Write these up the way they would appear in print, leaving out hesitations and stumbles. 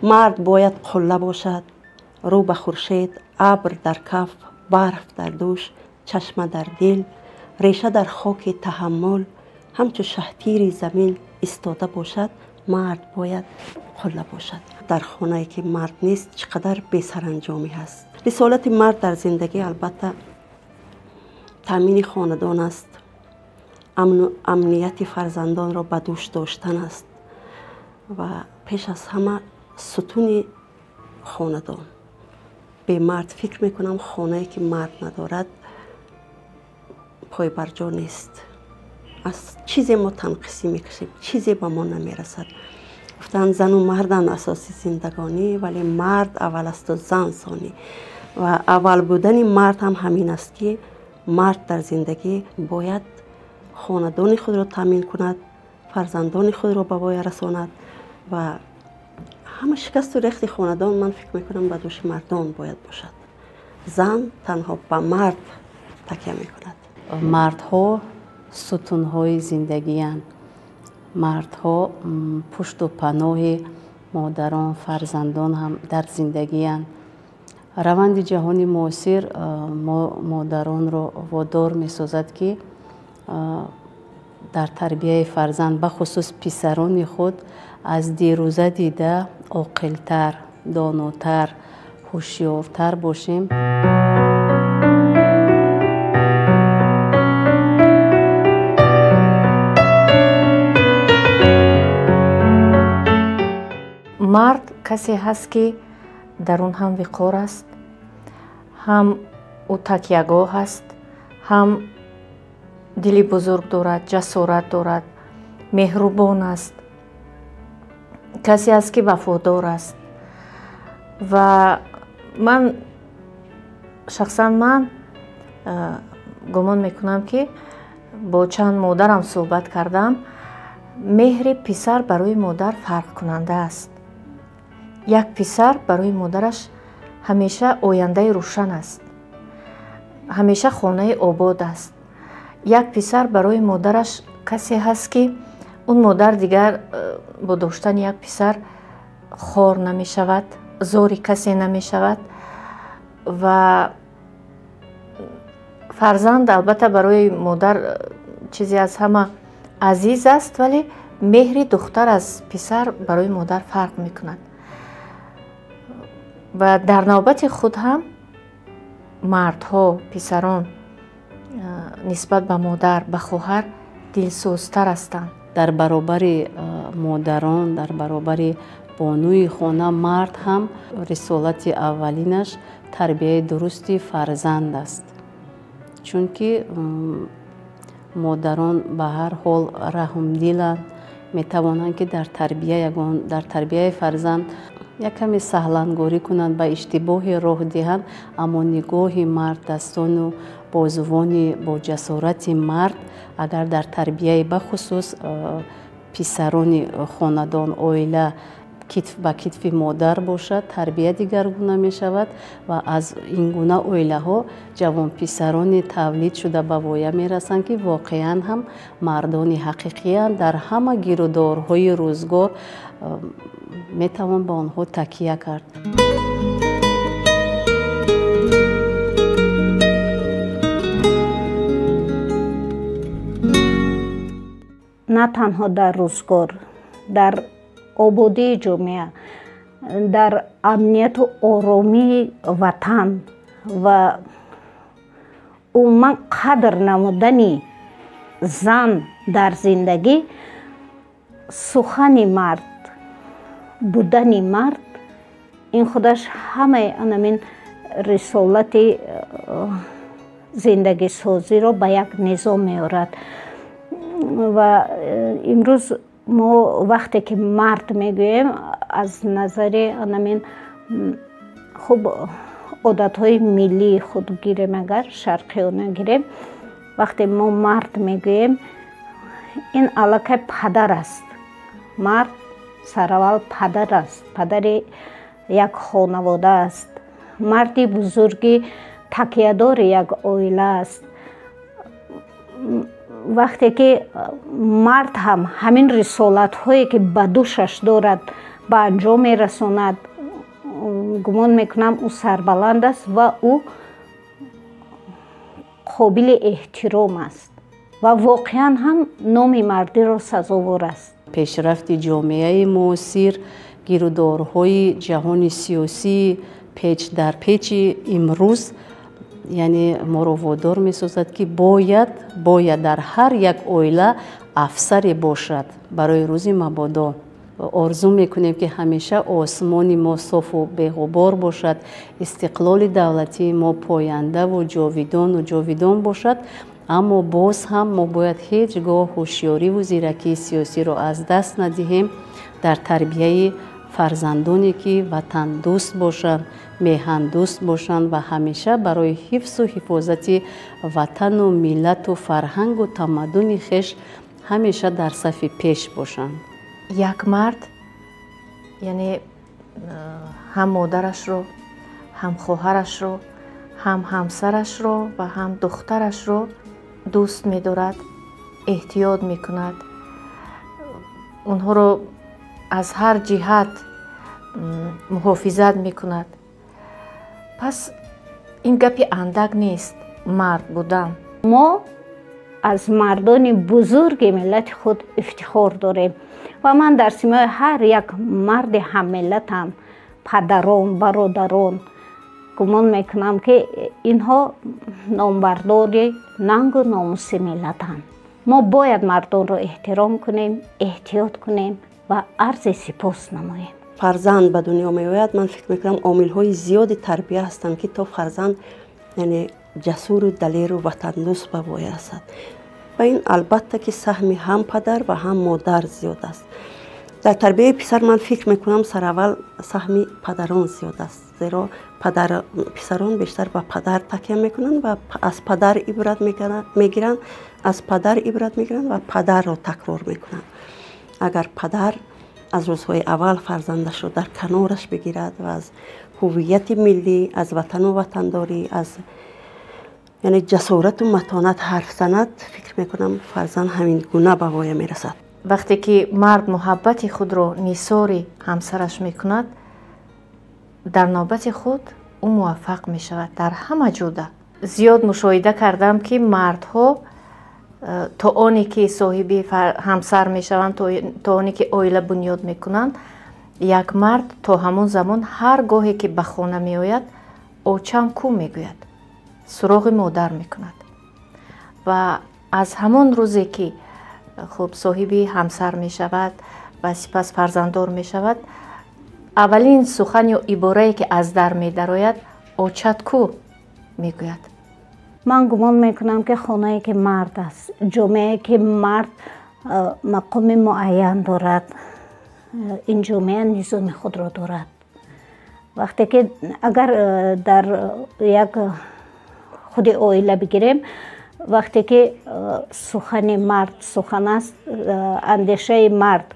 مرد باید قله باشد، رو به خورشید، ابر در کف، برف در دوش، چشمه در دل، ریشه در خاک تحمل، همچو شهپیر زمین ایستاده باشد. مرد باید قله باشد. در خانه‌ای که مرد نیست چقدر بی سرانجامی هست. رسالت مرد در زندگی البته تامین خاندان است، امنیت فرزندان را به دوش داشتن است و پیش از همه ستون خاندان. به مرد فکر میکنم خانه‌ای که مرد ندارد پای بر جا نیست. از چیزی ما تنقیصی میکشیم، چیزی به ما نمیرسد. گفتن زن و مردن اساسی زندگانی، ولی مرد اول است و زن ثانی. و اول بودن مرد هم همین است که مرد در زندگی باید خاندان خود را تامین کند، فرزندان خود را به پای رساند و همه شکست و ریخت خاندان من فکر میکنم به دوش مردان باید باشد. زن تنها به مرد تکیه میکند. مردها ستونهای زندگی اند. مردها پشت و پناه مادران، فرزندان هم در زندگی اند. روند جهانی معاصر مادران را وادار می سازد که در تربیه فرزند به خصوص پسران خود از دیروزه دیده عاقل‌تر، داناتر، هوشیارتر باشیم. مرد کسی هست که در اون هم وقار است، هم او تکیه‌گاه است، هم دلی بزرگ دارد، جسارت دارد، مهربان است، کسی است که وفادار است. و من شخصا گمان میکنم که با چند مادرم صحبت کردم، مهر پسر برای مادر فرق کننده است. یک پسر برای مادرش همیشه آینده روشن است، همیشه خانه آباد است. یک پسر برای مادرش کسی هست که اون مادر دیگر با داشتن یک پسر خار نمی شود، زاری کسی نمی شود. و فرزند البته برای مادر چیزی از همه عزیز است، ولی مهر دختر از پسر برای مادر فرق می کند. و در نوبت خود هم مردها، پسران نسبت به مادر، به خواهر دلسوزتر هستند. در برابر مادران، در برابر بانوی خانه، مرد هم رسالت اولینش تربیه درستی فرزند است. چون که مادران به هر حال رحمدلند، می توانند که در تربیه فرزند یک کمی سهلانگاری کنند، به اشتباه راه دهند، اما نگاه مرد، دستان و بازوان با جسارت مرد اگر در تربیه به خصوص پسران خاندان، عائله کتف به کتف مادر باشد، تربیت دیگرگونه می شود و از این گونه عائله ها جوان پسران تولید شده به وایه می رسند که واقعا هم مردان حقیقی اند. در همه گیرودارهای روزگار می توان به آنها تکیه کرد. نه تنها در روزگار، در آبادی جامعه، در امنیت و آرامی وطن و عموما قدر نمودن زن در زندگی، سخن مرد، بودن مرد، این خودش همه این رسالت زندگی سازی را به یک نظام میارد. و امروز ما وقتی که مرد میگویم از نظر خوب عادتهای ملی خود گیریم، اگر شرقیانه گیریم، وقتی ما مرد میگویم این علاقه پدر است. مرد سرول پدر است، پدر یک خانواده است، مردی بزرگی تکیه‌دار یک عائله است. وقتی که مرد هم همین رسالت هایی که به دوشش دارد به انجام میرساند. گمان میکنم او سربلند است و او قابل احترام است و واقعا هم نام مردی را سزاوار است. پیشرفت جامعه معاصر، گیرودارهای جهان سیاسی پیچ در پیچ امروز یعنی ما رو وادار می‌سازد که باید در هر یک عائله افسری باشد برای روز مبادا. آرزو میکنیم که همیشه آسمان ما صاف و بی‌غبار باشد، استقلال دولتی ما پاینده و جاویدان باشد. اما باز هم ما باید هیچگاه هوشیاری و زیرکی سیاسی رو از دست ندهیم در تربیه فرزندانی که وطن دوست باشند، میهن دوست باشند و همیشه برای حفظ و حفاظت وطن و ملت و فرهنگ و تمدن خویش همیشه در صف پیش باشند. یک مرد یعنی هم مادرش رو، هم خواهرش رو، هم همسرش رو و هم دخترش رو دوست می‌دارد، احتیاط می‌کند، اونها رو از هر جهت محافظت می‌کند. پس این گپی اندک نیست مرد بودن. ما از مردان بزرگ ملت خود افتخار داریم و من در سیمای هر یک مرد هم ملتم، پدران، برادران گمان میکنم که اینها نامبردار ننگ و ناموس ملتند. ما باید مردان را احترام کنیم، احتیاط کنیم و عرض سپاس نماییم. فرزند به دنیا می آید، من فکر میکنم عامل‌های زیادی تربیت هستند که تا فرزند یعنی جسور و دلیر و وطن دوست به وای رسد. و این البته که سهم هم پدر و هم مادر زیاد است. در تربیت پسر من فکر میکنم سر اول سهم پدران زیاد است، زیرا پسران بیشتر به پدر تکیه میکنند و از پدر عبرت میگیرند، و پدر را تکرار میکنند. اگر پدر از روزهای اول فرزندش را در کنارش بگیرد و از هویت ملی، از وطن و وطنداری، از یعنی جسارت و متانت حرف زند، فکر میکنم فرزند همین گونه به وای میرسد. وقتی که مرد محبت خود را نثار همسرش میکند، در نوبت خود او موفق میشود در همه جوده. زیاد مشاهده کردم که مردها تا آنی که صاحب همسر میشوند، تا آنی که عائله بنیاد میکنند، یک مرد تا همون زمان هر گاهی که به خانه میآید اوچم کو میگوید، سراغ مادر میکند و از همون روزی که خب صاحب همسر میشود و سپس فرزنددار میشود، اولین سخن یا عباره‌ای که از در میدرآید اوچت کو میگوید. من گمان میکنم که خانه‌ای که مرد است، جامعه‌ای که مرد مقام معین دارد، این جامعه نظام خود را دارد. وقتی که اگر در یک خود عائله بگیریم، وقتی که سخن مرد سخن است، اندیشه مرد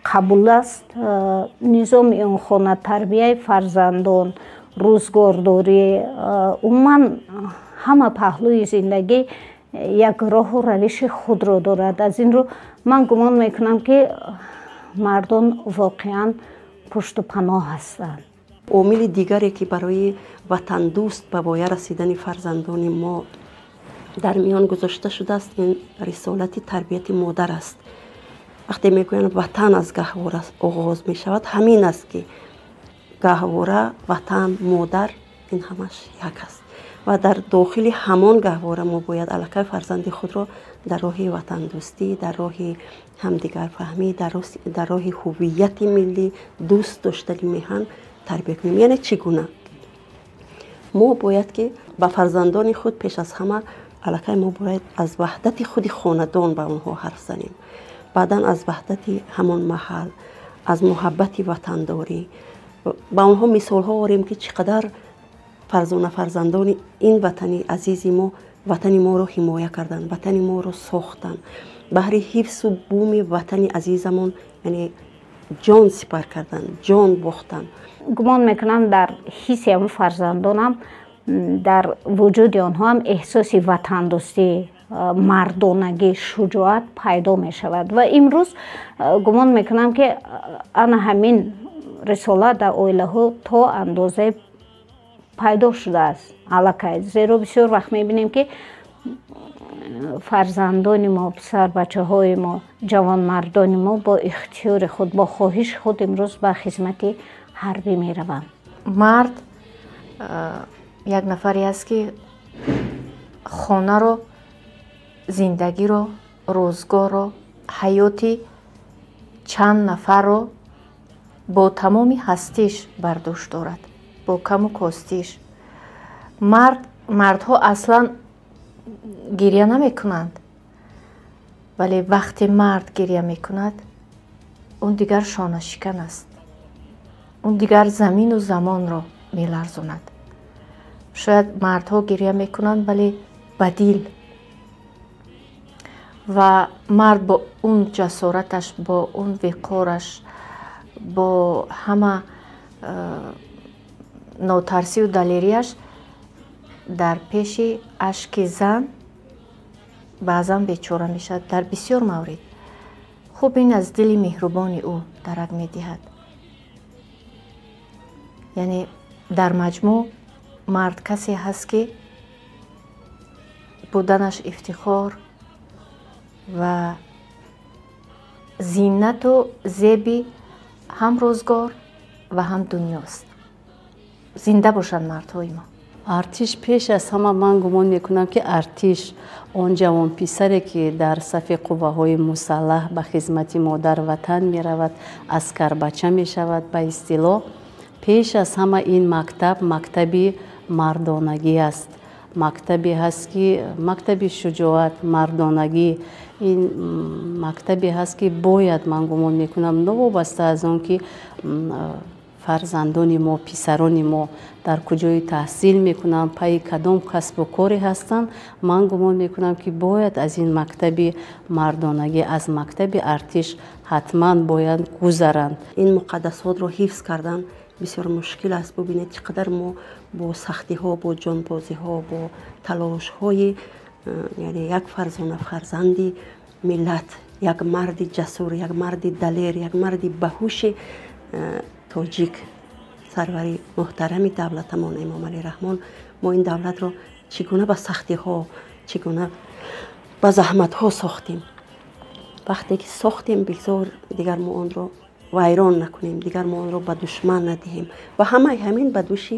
قبول است، نظام این خانه، تربیه فرزندان، روزگارداری، عموما همه پهلوی زندگی یک راه و روش خود را دارد. از این رو من گمان میکنم که مردان واقعا پشت و پناه هستند. عامل دیگری که برای وطن دوست به وای رسیدن فرزندان ما در میان گذاشته شده است، این رسالت تربیت مادر است. وقتی میگویند وطن از گهواره آغاز می شود، همین است که گهواره، وطن، مادر، این همش یک است و در داخل همان گهواره ما باید الکه فرزند خود را در راه وطن دوستی، در راه همدیگر فهمی، در راه هویت ملی، دوست داشتن میهن تربیت کنیم. یعنی چگونه ما باید که با فرزندان خود پیش از همه الکه ما باید از وحدت خود خاندان به اونها حرف زنیم، بعدا از وحدت همان محل، از محبت وطنداری با اونها مثال ها آوریم که چقدر فرزندان این وطن عزیز ما وطن ما رو حمایت کردن، وطن ما رو ساختن، بهر حفظ و بوم وطن عزیزمون یعنی جان سپر کردن، جان باختن. گمان میکنم در حس هم فرزندانم، در وجود آنها هم احساس وطن دوستی мардонагӣ, шуҷоат пайдо мешавад. Ва имрӯз гумон мекунам ки ана ҳамин рисола дар оилаҳо то андозае пайдо шудааст аллакай. Зеро бисёр вақт мебинем ки фарзандони мо, писарбачаҳои мо, ҷавонмардони мо бо ихтиёри худ, бо хоҳиши худ имрӯз ба хизмати ҳарбӣ мераванд. мард як нафаре аст ки хонаро, зиндагиро, рӯзгорро, ҳаёти чанд нафарро бо тамоми ҳастиш бардошт дорад, бо каму костиш. мардҳо аслан гирья намекунанд, вале вақте мард гирья мекунад, он дигар шонашикан аст, он дигар замину замонро меларзонад. шояд мардҳо гирья мекунанд, вале ба дил. ва мард бо он ҷасораташ, бо он виқораш, бо ҳама нотарсию далерияш дар пеши ашки зан баъзан бечора мешавад дар бисёр маврид. хуб ин аз дили меҳрубони ӯ дарак медиҳад. яъне дар маҷмӯъ мард касе ҳаст ки буданаш ифтихор ва зиннату зеби ҳам рӯзгор ва ҳам дунёст. зинда бошанд мардҳои мо. артиш пеш аз ҳама ман гумон мекунам ки артиш он ҷавон писаре ки дар сафи қувваҳои мусаллаҳ ба хизмати модар ватан меравад, аскарбача мешавад ба истилоҳ, пеш аз ҳама ин мактаб мактаби мардонагӣ аст. мактабе ҳаст ки мактаби шуҷоат, мардонагӣ. ин мактабе ҳаст ки бояд, ман гумон мекунам, новобаста аз он ки фарзандони мо, писарони мо дар куҷои таҳсил мекунанд, пайи кадом касбу коре ҳастанд, ман гумон мекунам ки бояд аз ин мактаби мардонагӣ, аз мактаби артиш ҳатман бояд гузаранд. ин муқаддасотро ҳифз кардан бисёр мушкил аст. бубинед чӣ қадар мо бо сахтиҳо, бо ҷонбозиҳо, бо талошҳои яъне як фарзанди миллат, як марди ҷасур, як марди далер, як марди баҳуши тоҷик, сарвари муҳтарами давлатамон Эмомалӣ Раҳмон, мо ин давлатро чӣ гуна ба сахтиҳо, чӣ гуна ба заҳматҳо сохтем. вақте ки сохтем, бигзор дигар мо онро вайрон накунем, дигар мо онро ба душман надиҳем. ва ҳамаи ҳамин ба дӯши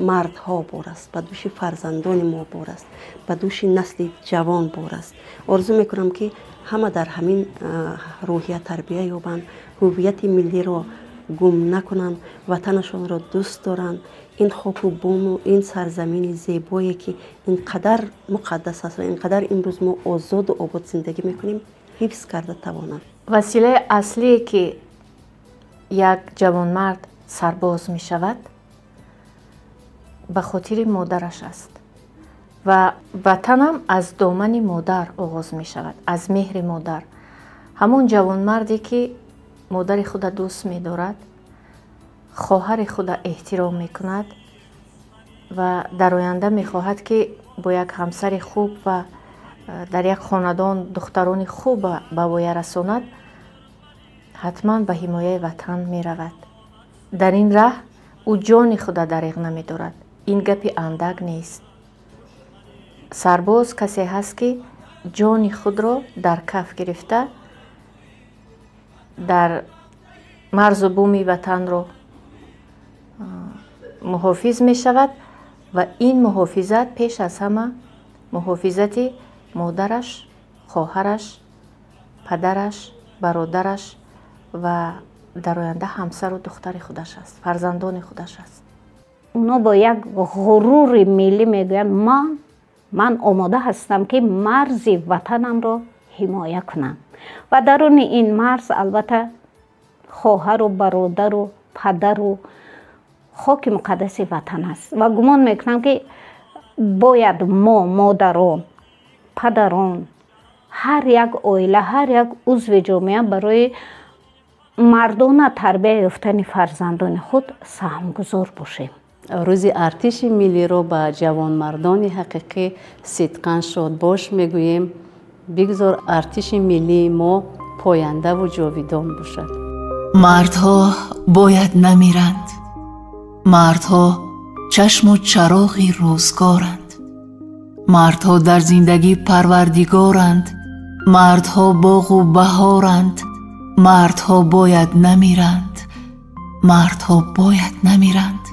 мардҳо бор аст, ба дӯши фарзандони мо бор аст, ба дӯши насли ҷавон бор аст. орзу мекунам ки ҳама дар ҳамин рӯҳия тарбия ёбанд, ҳуввияти миллиро гум накунанд, ватанашонро дӯст доранд, ин хоку буму ин сарзамини зебое ки инқадар муқаддас аст ва инқадар имрӯз мо озоду обод зиндагӣ мекунем, ҳифз карда тавонанд. василаи аслие ки як ҷавонмард сарбоз мешавад ба хотири модараш аст ва ватанам аз домани модар оғоз мешавад, аз меҳри модар. ҳамон ҷавонмарде ки модари худа дӯст медорад, хоҳари худа эҳтиром мекунад ва дар оянда мехоҳад ки бо як ҳамсари хуб ва дар як хонадон духтарони хуб ба воя расонад, ҳатман ба ҳимояи ватан меравад. дар ин раҳ ӯ ҷони худа дариғ намедорад. ин гапи андак нест. сарбоз касе ҳаст ки ҷони худро дар каф гирифта дар марзу буми ватанро муҳофиз мешавад ва ин муҳофизат пеш аз ҳама муҳофизати модараш, хоҳараш, падараш, бародараш ва дар оянда ҳамсару духтари худаш аст, фарзандони худаш аст. اونا با یک غرور ملی میگوین من آماده هستم که مرز وطنم را حمایت کنم و درون این مرز البته خواهر و برادر و پدر و خاک مقدس وطن است و گمان میکنم که باید ما مادران، پدران، هر یک عائله، هر یک عضو جامعه برای مردان تربیت یافتن فرزندان خود سهمگذار باشیم. روز ارتش ملی رو به جوانمردان حقیقی صدقاً شادباش میگوییم. بگذار ارتش ملی ما پاینده و جاویدان باشد. مردها باید نمیرند. مردها چشم و چراغ روزگارند. مردها در زندگی پروردگارند. مردها باغ و بهارند. مردها باید نمیرند. مردها باید نمیرند.